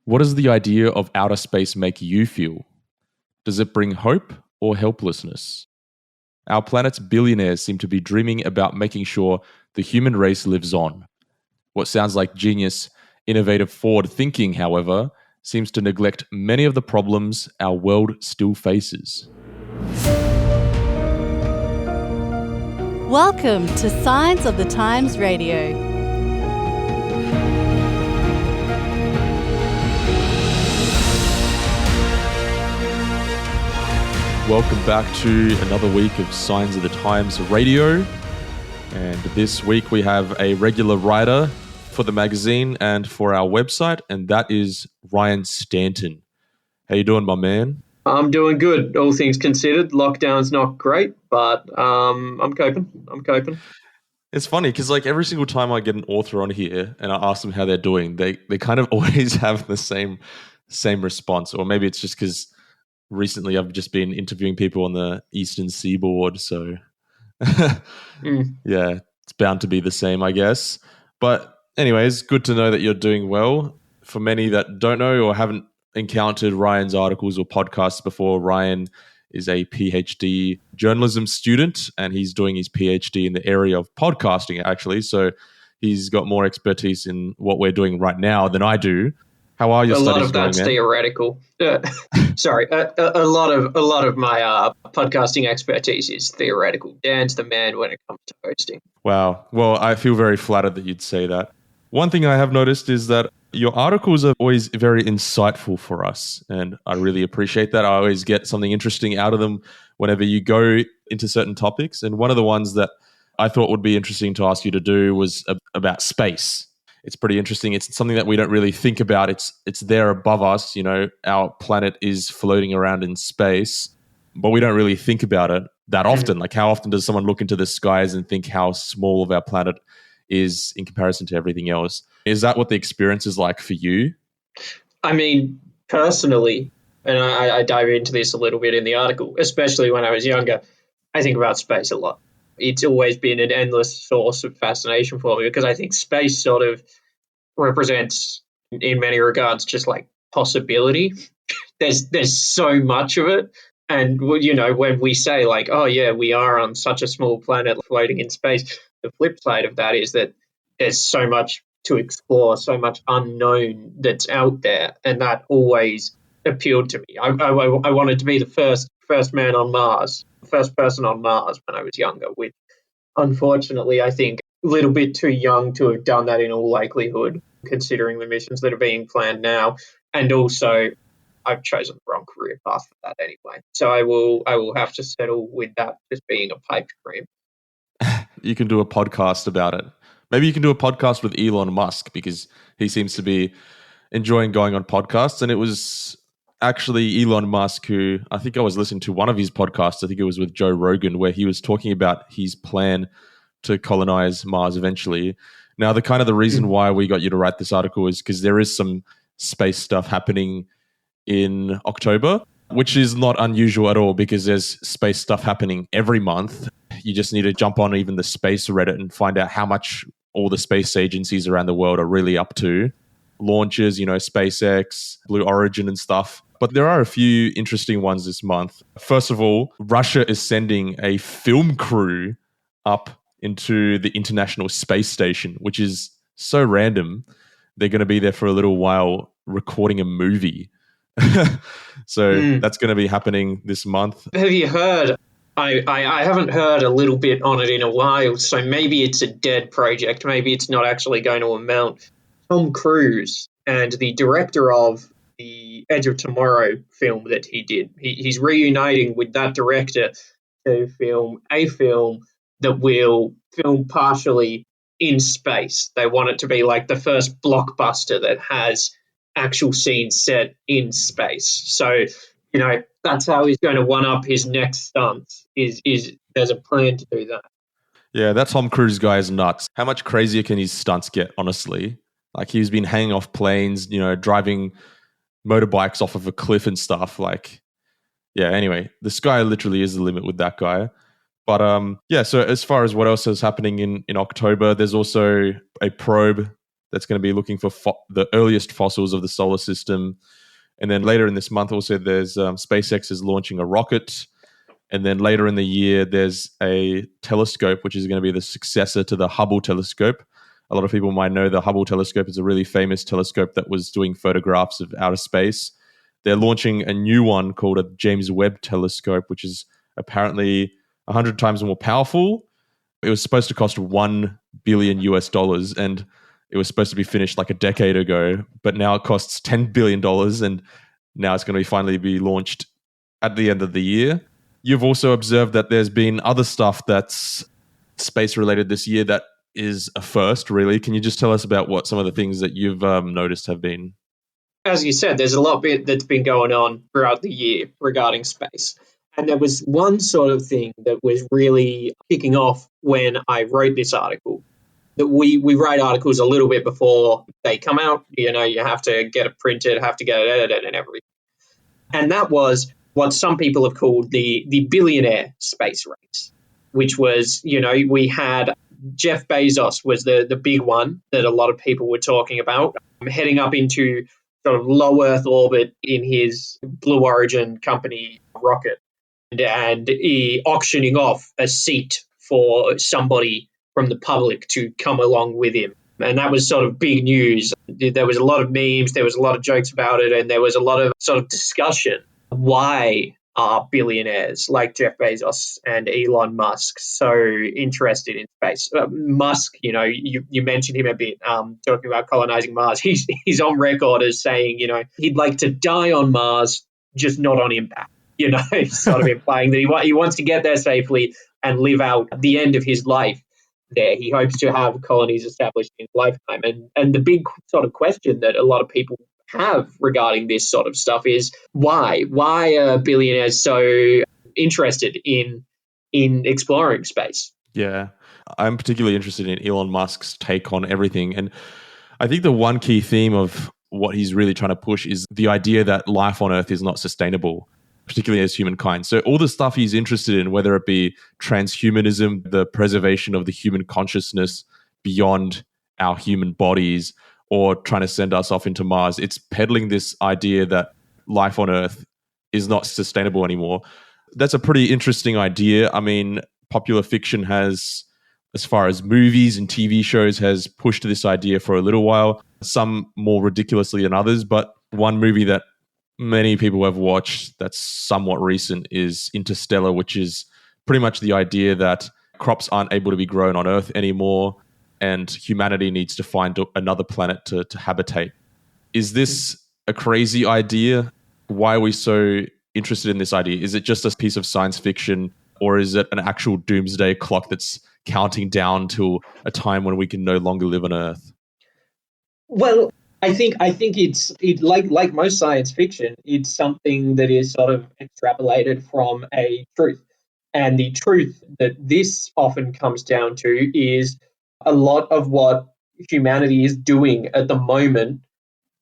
What does the idea of outer space make you feel? Does it bring hope or helplessness? Our planet's billionaires seem to be dreaming about making sure the human race lives on. What sounds like genius, innovative forward thinking, however, seems to neglect many of the problems our world still faces. Welcome to Signs of the Times Radio. Welcome back to another week of Signs of the Times Radio. And this week we have a regular writer for the magazine and for our website, and that is Ryan Stanton. How you doing, my man? I'm doing good, all things considered. Lockdown's not great, but I'm coping. It's funny because every single time I get an author on here and I ask them how they're doing, they kind of always have the same response. Or maybe it's just because recently I've just been interviewing people on the Eastern Seaboard, so yeah, it's bound to be the same, I guess. But anyways, good to know that you're doing well. For many that don't know or haven't encountered Ryan's articles or podcasts before, Ryan is a PhD journalism student and he's doing his PhD in the area of podcasting, actually. So he's got more expertise in what we're doing right now than I do. How are your studies going, man? A lot of that's theoretical. Sorry, a lot of my podcasting expertise is theoretical. Dan's the man when it comes to hosting. Wow. Well, I feel very flattered that you'd say that. One thing I have noticed is that your articles are always very insightful for us, and I really appreciate that. I always get something interesting out of them whenever you go into certain topics. And one of the ones that I thought would be interesting to ask you to do was about space. It's pretty interesting. It's something that we don't really think about. It's there above us. You know, our planet is floating around in space, but we don't really think about it that often. Like, how often does someone look into the skies and think how small of our planet is in comparison to everything else? Is that what the experience is like for you? I mean, personally, and I dive into this a little bit in the article, especially when I was younger, I think about space a lot. It's always been an endless source of fascination for me because I think space sort of represents, in many regards, just like possibility. There's so much of it. And, you know, when we say like, oh, yeah, we are on such a small planet floating in space, the flip side of that is that there's so much to explore, so much unknown that's out there. And that always appealed to me. I wanted to be the first man on Mars, first person on Mars when I was younger, which unfortunately I think a little bit too young to have done that in all likelihood, considering the missions that are being planned now. And also I've chosen the wrong career path for that anyway. So I will have to settle with that just being a pipe dream. You can do a podcast about it. Maybe you can do a podcast with Elon Musk because he seems to be enjoying going on podcasts. And it was actually Elon Musk who, I think I was listening to one of his podcasts, I think it was with Joe Rogan, where he was talking about his plan to colonize Mars eventually. Now, the reason why we got you to write this article is because there is some space stuff happening in October, which is not unusual at all because there's space stuff happening every month. You just need to jump on even the space Reddit and find out how much all the space agencies around the world are really up to. Launches, you know, SpaceX, Blue Origin and stuff. But there are a few interesting ones this month. First of all, Russia is sending a film crew up into the International Space Station, which is so random. They're going to be there for a little while recording a movie. So that's going to be happening this month. Have you heard? I haven't heard a little bit on it in a while, so maybe it's a dead project. Maybe it's not actually going to amount. Tom Cruise and the director of the Edge of Tomorrow film that he did, he's reuniting with that director to film a film that will film partially in space. They want it to be like the first blockbuster that has actual scenes set in space. So, you know, that's how he's going to one-up his next stunt, is there's a plan to do that. Yeah, that Tom Cruise guy is nuts. How much crazier can his stunts get, honestly? Like, he's been hanging off planes, you know, driving motorbikes off of a cliff and stuff. Like, yeah, anyway, the sky literally is the limit with that guy. But yeah, so as far as what else is happening in October, there's also a probe that's going to be looking for the earliest fossils of the solar system. And then later in this month, also, there's SpaceX is launching a rocket. And then later in the year, there's a telescope, which is going to be the successor to the Hubble telescope. A lot of people might know the Hubble telescope is a really famous telescope that was doing photographs of outer space. They're launching a new one called a James Webb telescope, which is apparently 100 times more powerful. It was supposed to cost $1 billion US, and it was supposed to be finished like a decade ago, but now it costs $10 billion, and now it's going to finally be launched at the end of the year. You've also observed that there's been other stuff that's space-related this year that is a first, really. Can you just tell us about what some of the things that you've noticed have been? As you said, there's a lot that's been going on throughout the year regarding space. And there was one sort of thing that was really kicking off when I wrote this article. That we write articles a little bit before they come out. You know, you have to get it printed, have to get it edited and everything. And that was what some people have called the billionaire space race, which was, you know, we had Jeff Bezos was the big one that a lot of people were talking about, heading up into sort of low Earth orbit in his Blue Origin company rocket, and he auctioning off a seat for somebody from the public to come along with him. And that was sort of big news. There was a lot of memes, there was a lot of jokes about it, and there was a lot of sort of discussion. Why are billionaires like Jeff Bezos and Elon Musk so interested in space? Musk, you know, you mentioned him a bit, talking about colonizing Mars. He's on record as saying, you know, he'd like to die on Mars, just not on impact. You know, sort of implying that he wants to get there safely and live out the end of his life there. He hopes to have colonies established in his lifetime. And the big sort of question that a lot of people have regarding this sort of stuff is why? Why are billionaires so interested in exploring space? Yeah, I'm particularly interested in Elon Musk's take on everything. And I think the one key theme of what he's really trying to push is the idea that life on Earth is not sustainable, particularly as humankind. So all the stuff he's interested in, whether it be transhumanism, the preservation of the human consciousness beyond our human bodies, or trying to send us off into Mars, it's peddling this idea that life on Earth is not sustainable anymore. That's a pretty interesting idea. I mean, popular fiction has, as far as movies and TV shows, has pushed this idea for a little while, some more ridiculously than others. But one movie that many people have watched that's somewhat recent is Interstellar, which is pretty much the idea that crops aren't able to be grown on Earth anymore, and humanity needs to find another planet to habitate. Is this a crazy idea? Why are we so interested in this idea? Is it just a piece of science fiction, or is it an actual doomsday clock that's counting down to a time when we can no longer live on Earth? Well, I think it's like most science fiction, it's something that is sort of extrapolated from a truth. And the truth that this often comes down to is a lot of what humanity is doing at the moment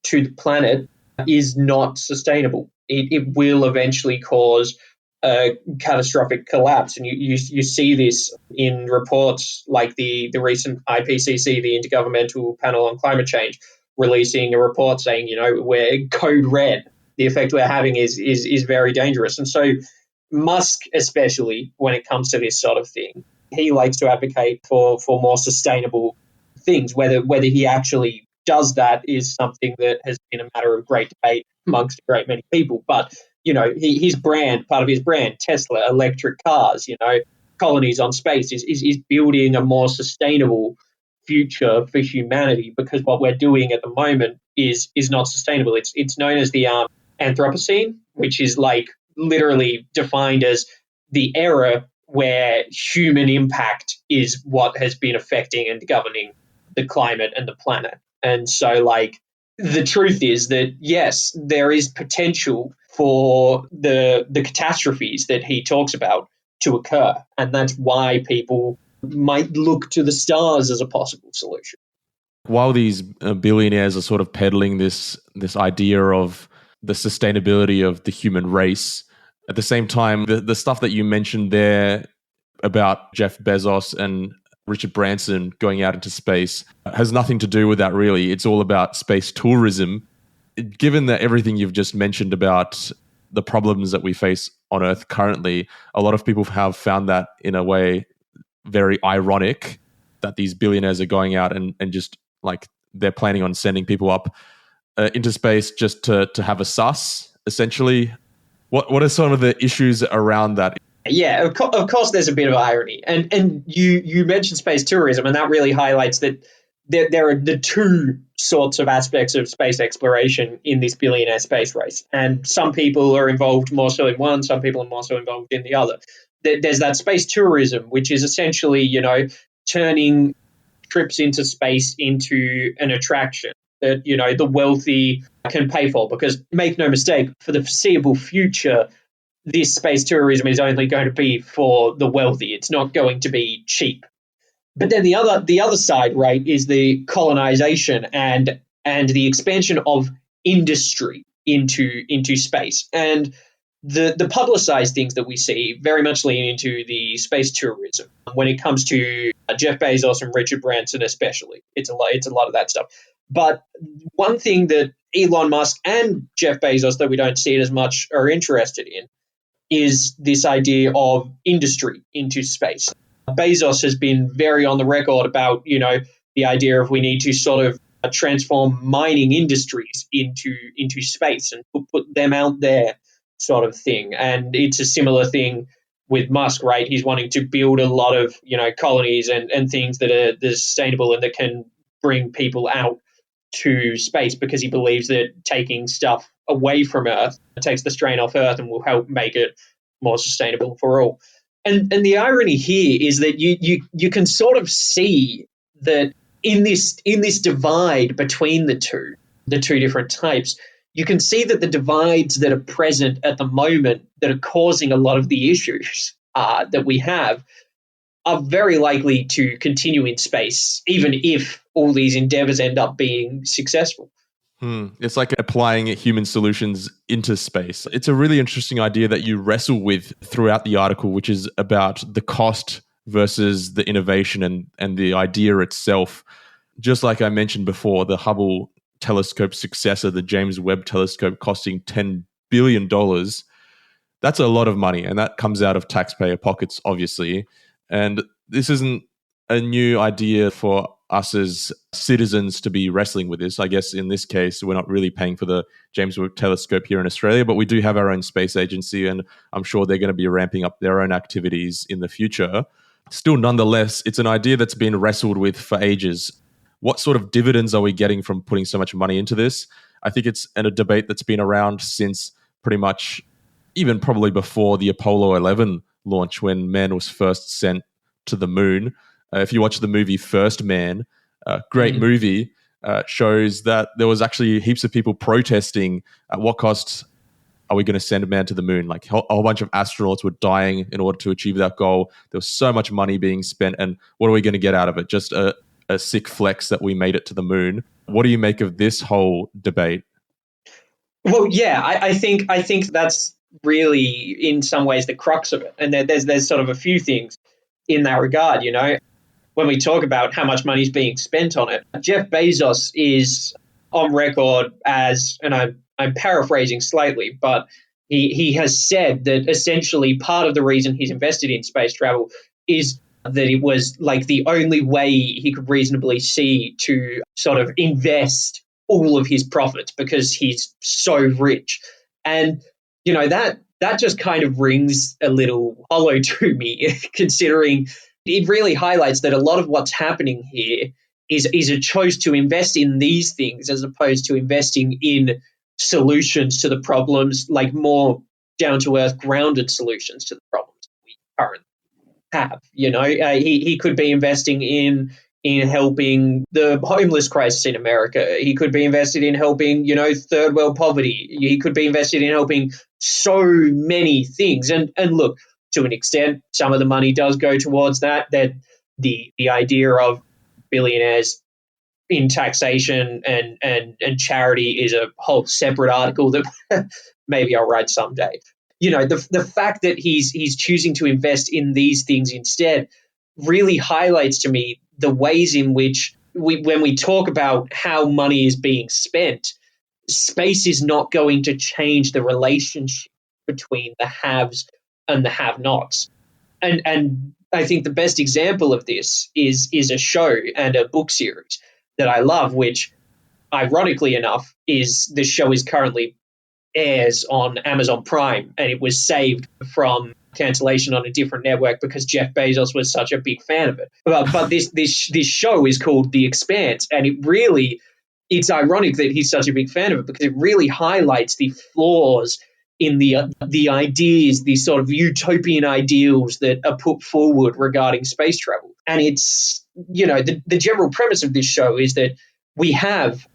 to the planet is not sustainable. It will eventually cause a catastrophic collapse. And you see this in reports like the recent IPCC, the Intergovernmental Panel on Climate Change, releasing a report saying, you know, we're code red. The effect we're having is very dangerous. And so Musk, especially when it comes to this sort of thing, he likes to advocate for more sustainable things. Whether he actually does that is something that has been a matter of great debate amongst a great many people. But, you know, his brand, part of his brand, Tesla, electric cars, you know, colonies on space, is building a more sustainable future for humanity, because what we're doing at the moment is not sustainable. It's known as the Anthropocene, which is like literally defined as the era where human impact is what has been affecting and governing the climate and the planet. And so, like, the truth is that, yes, there is potential for the catastrophes that he talks about to occur. And that's why people might look to the stars as a possible solution. While these billionaires are sort of peddling this idea of the sustainability of the human race, at the same time, the stuff that you mentioned there about Jeff Bezos and Richard Branson going out into space has nothing to do with that, really. It's all about space tourism. Given that everything you've just mentioned about the problems that we face on Earth currently, a lot of people have found that in a way very ironic that these billionaires are going out and just like they're planning on sending people up into space just to have a sus, essentially. What are some of the issues around that? Yeah, of course, there's a bit of irony, and you mentioned space tourism, and that really highlights that there are the two sorts of aspects of space exploration in this billionaire space race, and some people are involved more so in one, some people are more so involved in the other. There's that space tourism, which is essentially, turning trips into space into an attraction that, the wealthy can pay for, because make no mistake, for the foreseeable future, this space tourism is only going to be for the wealthy. It's not going to be cheap. But then the other side, right, is the colonization and the expansion of industry into space. And the publicized things that we see very much lean into the space tourism when it comes to Jeff Bezos and Richard Branson especially. It's a lot of that stuff. But one thing that Elon Musk and Jeff Bezos, though we don't see it as much, are interested in is this idea of industry into space. Bezos has been very on the record about, the idea of we need to sort of transform mining industries into space and put them out there, sort of thing. And it's a similar thing with Musk, right? He's wanting to build a lot of, colonies and things that are sustainable and that can bring people out to space, because he believes that taking stuff away from Earth takes the strain off Earth and will help make it more sustainable for all. And the irony here is that you can sort of see that in this divide between the two different types, you can see that the divides that are present at the moment that are causing a lot of the issues that we have are very likely to continue in space, even if all these endeavors end up being successful. It's like applying human solutions into space. It's a really interesting idea that you wrestle with throughout the article, which is about the cost versus the innovation and the idea itself. Just like I mentioned before, the Hubble telescope successor, the James Webb telescope, costing $10 billion. That's a lot of money, and that comes out of taxpayer pockets, obviously. And this isn't a new idea for us as citizens to be wrestling with this. I guess in this case, we're not really paying for the James Webb telescope here in Australia, but we do have our own space agency, and I'm sure they're going to be ramping up their own activities in the future. Still, nonetheless, it's an idea that's been wrestled with for ages. What sort of dividends are we getting from putting so much money into this? I think it's a debate that's been around since pretty much even probably before the Apollo 11 launch, when man was first sent to the moon. If you watch the movie First Man, great movie, shows that there was actually heaps of people protesting at what cost are we going to send a man to the moon? Like a whole bunch of astronauts were dying in order to achieve that goal. There was so much money being spent, and what are we going to get out of it? Just a sick flex that we made it to the moon. What do you make of this whole debate? Well, yeah, I think that's really in some ways the crux of it, and there's sort of a few things in that regard. When we talk about how much money is being spent on it, Jeff Bezos is on record as, and I'm paraphrasing slightly, but he has said that essentially part of the reason he's invested in space travel is that it was like the only way he could reasonably see to sort of invest all of his profits, because he's so rich. And, that just kind of rings a little hollow to me, considering it really highlights that a lot of what's happening here is a choice to invest in these things as opposed to investing in solutions to the problems, like more down-to-earth, grounded solutions to the problems we currently have. He could be investing in helping the homeless crisis in America. He could be invested in helping, third world poverty. He could be invested in helping so many things. And look, to an extent, some of the money does go towards that. That the idea of billionaires in taxation and charity is a whole separate article that maybe I'll write someday. The fact that he's choosing to invest in these things instead really highlights to me the ways in which when we talk about how money is being spent, space is not going to change the relationship between the haves and the have-nots. And I think the best example of this is a show and a book series that I love, which ironically enough this show is currently airs on Amazon Prime, and it was saved from cancellation on a different network because Jeff Bezos was such a big fan of it. But this show is called The Expanse, and it's ironic that he's such a big fan of it because it really highlights the flaws in the ideas, these sort of utopian ideals that are put forward regarding space travel. And it's, the general premise of this show is that we have,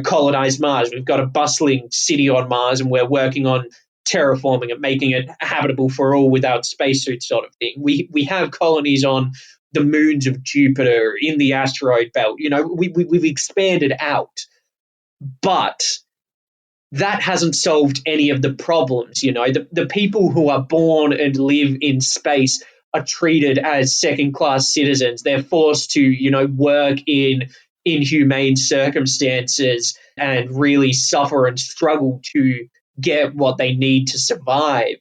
colonized Mars. We've got a bustling city on Mars, and we're working on terraforming it, making it habitable for all without spacesuits sort of thing. We have colonies on the moons of Jupiter, in the asteroid belt. We've expanded out. But that hasn't solved any of the problems. The people who are born and live in space are treated as second-class citizens. They're forced to, work in inhumane circumstances and really suffer and struggle to get what they need to survive.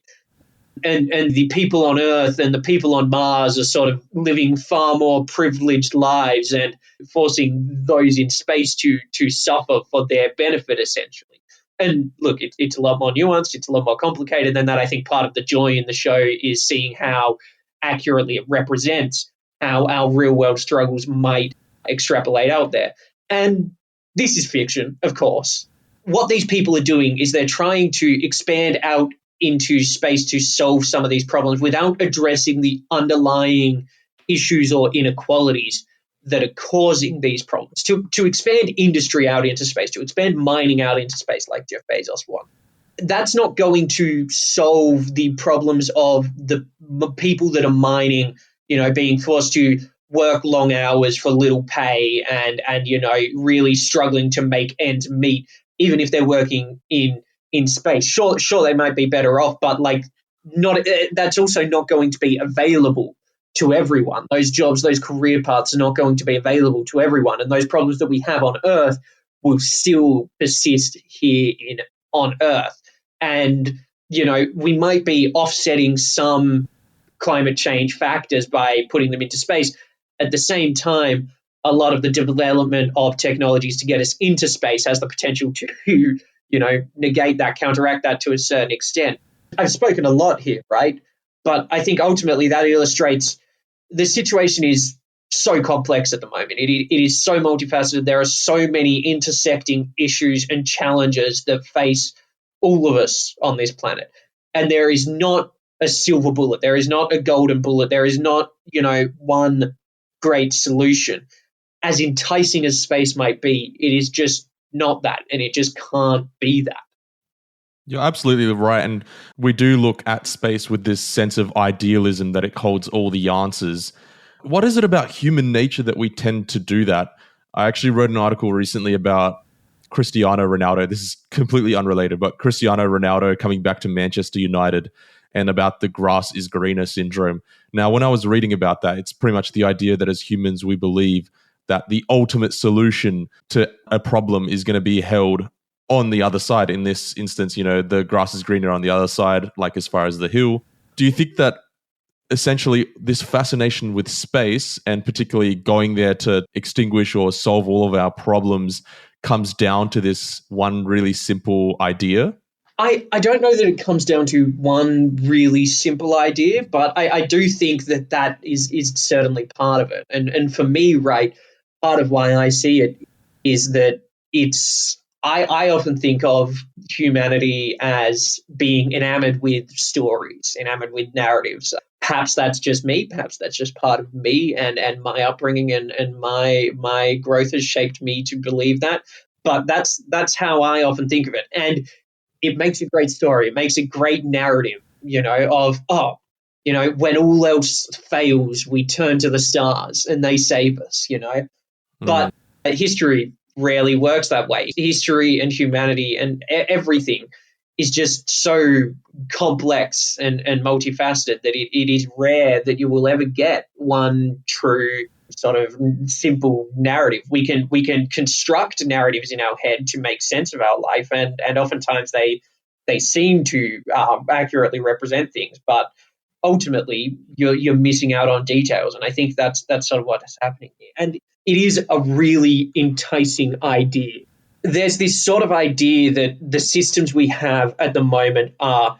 And the people on Earth and the people on Mars are sort of living far more privileged lives and forcing those in space to suffer for their benefit, essentially. And look, it's a lot more nuanced. It's a lot more complicated than that. I think part of the joy in the show is seeing how accurately it represents how our real world struggles might extrapolate out there. And this is fiction, of course. What these people are doing is they're trying to expand out into space to solve some of these problems without addressing the underlying issues or inequalities that are causing these problems. To expand industry out into space, to expand mining out into space like Jeff Bezos wants, that's not going to solve the problems of the people that are mining, being forced to work long hours for little pay and really struggling to make ends meet, even if they're working in space. Sure, they might be better off, but that's also not going to be available to everyone. Those jobs, those career paths are not going to be available to everyone, and those problems that we have on Earth will still persist here on Earth. And we might be offsetting some climate change factors by putting them into space. At the same time, a lot of the development of technologies to get us into space has the potential to negate that, counteract that to a certain extent. I've spoken a lot here, right? But I think ultimately that illustrates the situation is so complex at the moment. It is so multifaceted. There are so many intersecting issues and challenges that face all of us on this planet. And there is not a silver bullet. There is not a golden bullet. There is not, one great solution. As enticing as space might be, it is just not that, and it just can't be that. You're absolutely right. And we do look at space with this sense of idealism that it holds all the answers. What is it about human nature that we tend to do that? I actually wrote an article recently about Cristiano Ronaldo. This is completely unrelated, but Cristiano Ronaldo coming back to Manchester United and about the grass is greener syndrome. Now, when I was reading about that, it's pretty much the idea that as humans, we believe that the ultimate solution to a problem is going to be held on the other side. In this instance, the grass is greener on the other side, like as far as the hill. Do you think that essentially this fascination with space, and particularly going there to extinguish or solve all of our problems, comes down to this one really simple idea? I don't know that it comes down to one really simple idea, but I do think that is certainly part of it. And for me, right, part of why I see it is that I often think of humanity as being enamored with stories, enamored with narratives. Perhaps that's just me. Perhaps that's just part of me and my upbringing and my growth has shaped me to believe that. But that's how I often think of it. And it makes a great story. It makes a great narrative, of, when all else fails, we turn to the stars and they save us, But history rarely works that way. History and humanity and everything is just so complex and multifaceted that it is rare that you will ever get one true sort of simple narrative. We can construct narratives in our head to make sense of our life, and oftentimes they seem to accurately represent things, but ultimately you're missing out on details. And I think that's sort of what's happening here. And it is a really enticing idea. There's this sort of idea that the systems we have at the moment are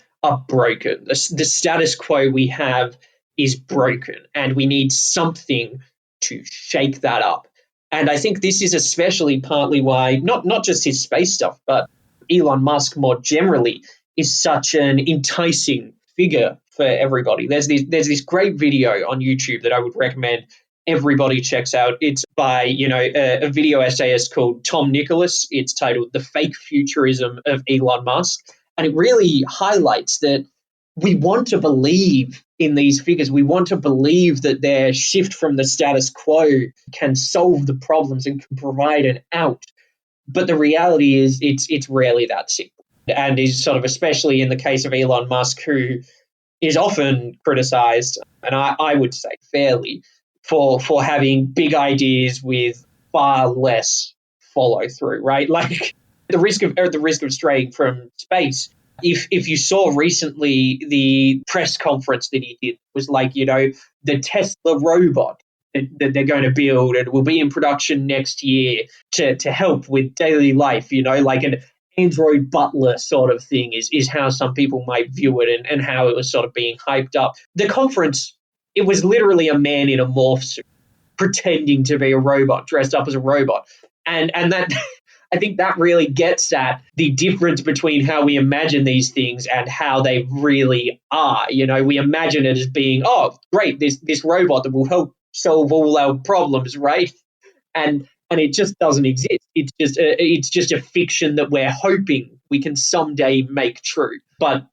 broken. The status quo we have is broken, and we need something to shake that up. And I think this is especially partly why not just his space stuff, but Elon Musk more generally is such an enticing figure for everybody. There's this great video on YouTube that I would recommend everybody checks out. It's by, a video essayist called Tom Nicholas. It's titled "The Fake Futurism of Elon Musk." And it really highlights that we want to believe in these figures. We want to believe that their shift from the status quo can solve the problems and can provide an out. But the reality is it's rarely that simple. And is sort of, especially in the case of Elon Musk, who is often criticized, and I would say fairly, for having big ideas with far less follow through, right? Like the risk of straying from space. If you saw recently the press conference that he did was like, the Tesla robot that they're going to build and will be in production next year to help with daily life, like an Android butler sort of thing is how some people might view it, and how it was sort of being hyped up. The conference, it was literally a man in a morph suit pretending to be a robot, dressed up as a robot. And that I think that really gets at the difference between how we imagine these things and how they really are. We imagine it as being, oh, great, this robot that will help solve all our problems, right? And it just doesn't exist. It's just a fiction that we're hoping we can someday make true, but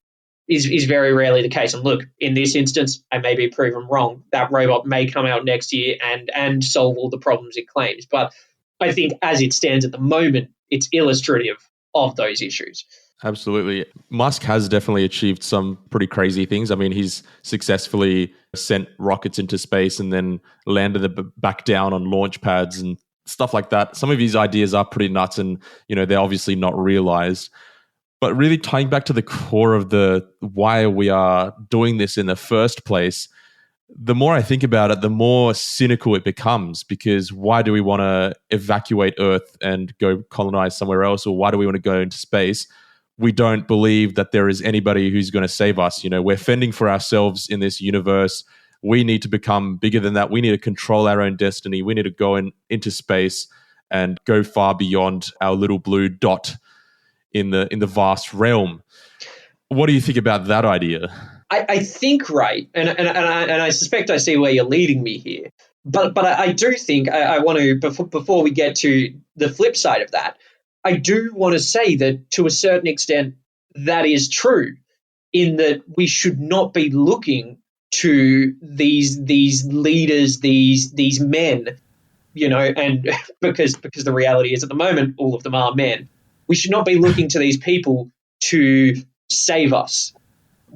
is very rarely the case. And look, in this instance, I may be proven wrong. That robot may come out next year and solve all the problems it claims. But I think as it stands at the moment, it's illustrative of those issues. Absolutely. Musk has definitely achieved some pretty crazy things. I mean, he's successfully sent rockets into space and then landed them back down on launch pads and stuff like that. Some of his ideas are pretty nuts, and they're obviously not realized. But really tying back to the core of the why we are doing this in the first place, the more I think about it, the more cynical it becomes. Because why do we want to evacuate Earth and go colonize somewhere else? Or why do we want to go into space? We don't believe that there is anybody who's going to save us. We're fending for ourselves in this universe. We need to become bigger than that. We need to control our own destiny. We need to go into space and go far beyond our little blue dot in the vast realm. What do you think about that idea? I think right, and I suspect I see where you're leading me here. But I do think I want to, before we get to the flip side of that, I do want to say that to a certain extent that is true, in that we should not be looking to these leaders, these men, and because the reality is at the moment all of them are men. We should not be looking to these people to save us.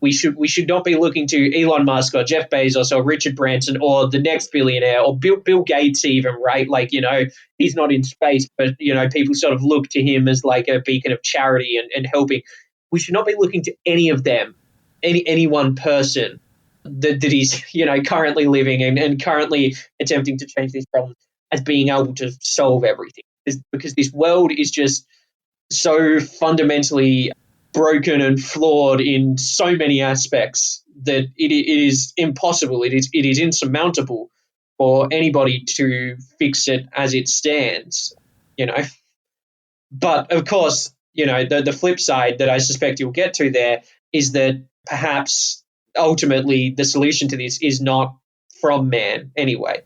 We should not be looking to Elon Musk or Jeff Bezos or Richard Branson or the next billionaire or Bill Gates even, right? Like, he's not in space, but, people sort of look to him as like a beacon of charity and helping. We should not be looking to any of them, any one person that is, currently living and currently attempting to change these problems as being able to solve everything. Because this world is just so fundamentally broken and flawed in so many aspects that it is impossible. It is insurmountable for anybody to fix it as it stands, But of course, the flip side that I suspect you'll get to there is that perhaps ultimately the solution to this is not from man anyway.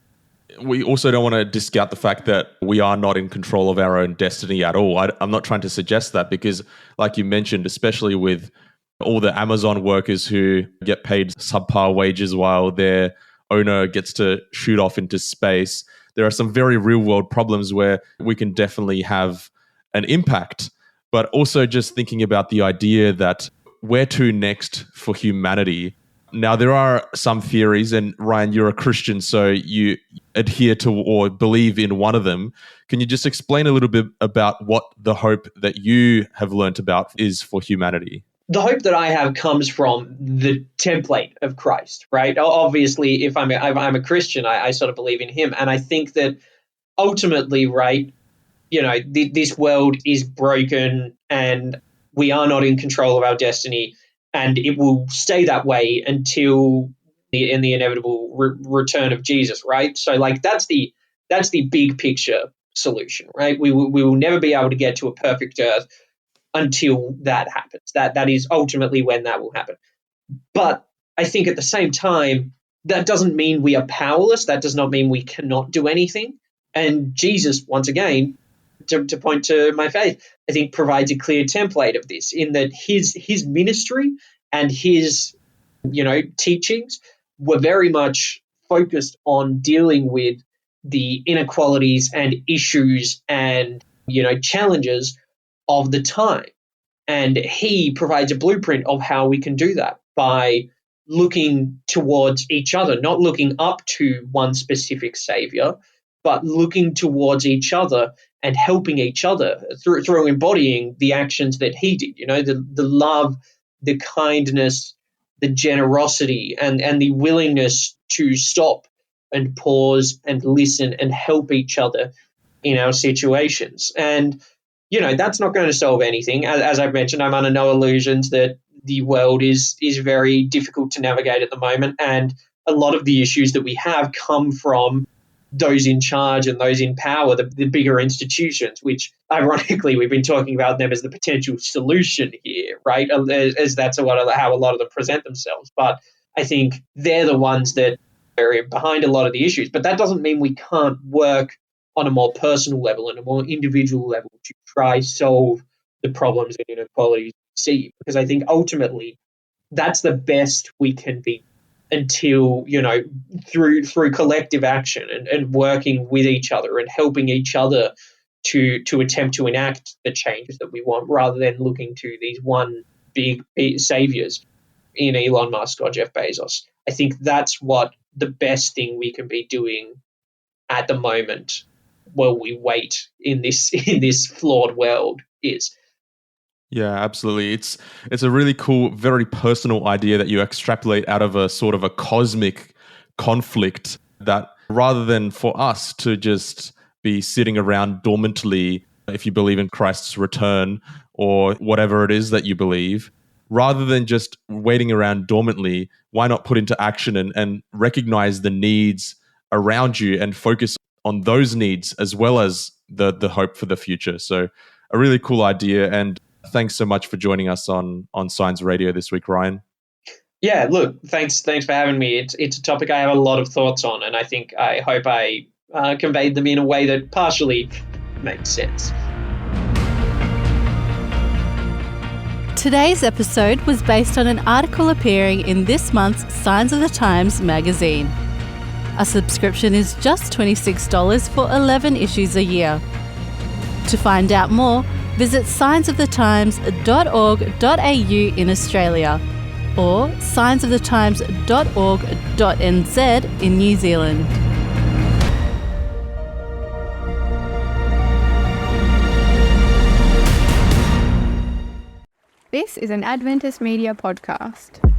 We also don't want to discount the fact that we are not in control of our own destiny at all. I'm not trying to suggest that, because like you mentioned, especially with all the Amazon workers who get paid subpar wages while their owner gets to shoot off into space, there are some very real world problems where we can definitely have an impact. but also just thinking about the idea that where to next for humanity. Now, there are some theories, and Ryan, you're a Christian, so you adhere to or believe in one of them. Can you just explain a little bit about what the hope that you have learnt about is for humanity? The hope that I have comes from the template of Christ, right? Obviously, if I'm a Christian, I sort of believe in him. And I think that ultimately, right, this world is broken and we are not in control of our destiny, and it will stay that way until the inevitable return of Jesus, right? So like that's the big picture solution, right? We will never be able to get to a perfect earth until that happens. That is ultimately when that will happen. But I think at the same time, that doesn't mean we are powerless. That does not mean we cannot do anything. And Jesus, once again, to point to my faith, I think provides a clear template of this in that his ministry and his teachings were very much focused on dealing with the inequalities and issues and challenges of the time. And he provides a blueprint of how we can do that by looking towards each other, not looking up to one specific savior, but looking towards each other and helping each other through embodying the actions that he did, the love, the kindness, the generosity, and the willingness to stop and pause and listen and help each other in our situations. And that's not going to solve anything. As I've mentioned, I'm under no illusions that the world is very difficult to navigate at the moment. And a lot of the issues that we have come from those in charge and those in power, the bigger institutions, which ironically we've been talking about them as the potential solution here, right? As that's how a lot of them present themselves. But I think they're the ones that are behind a lot of the issues. But that doesn't mean we can't work on a more personal level and a more individual level to try solve the problems and inequalities we see. Because I think ultimately that's the best we can be until, through collective action and working with each other and helping each other to attempt to enact the changes that we want, rather than looking to these one big saviors in Elon Musk or Jeff Bezos. I think that's what the best thing we can be doing at the moment while we wait in this flawed world is. Yeah, absolutely. It's a really cool, very personal idea that you extrapolate out of a sort of a cosmic conflict, that rather than for us to just be sitting around dormantly, if you believe in Christ's return or whatever it is that you believe, rather than just waiting around dormantly, why not put into action and recognize the needs around you and focus on those needs as well as the hope for the future. So a really cool idea. And thanks so much for joining us on Science Radio this week, Ryan. Yeah, look, thanks for having me. It's a topic I have a lot of thoughts on, and I hope I conveyed them in a way that partially makes sense. Today's episode was based on an article appearing in this month's Signs of the Times magazine. A subscription is just $26 for 11 issues a year. To find out more, visit signsofthetimes.org.au in Australia or signsofthetimes.org.nz in New Zealand. This is an Adventist Media podcast.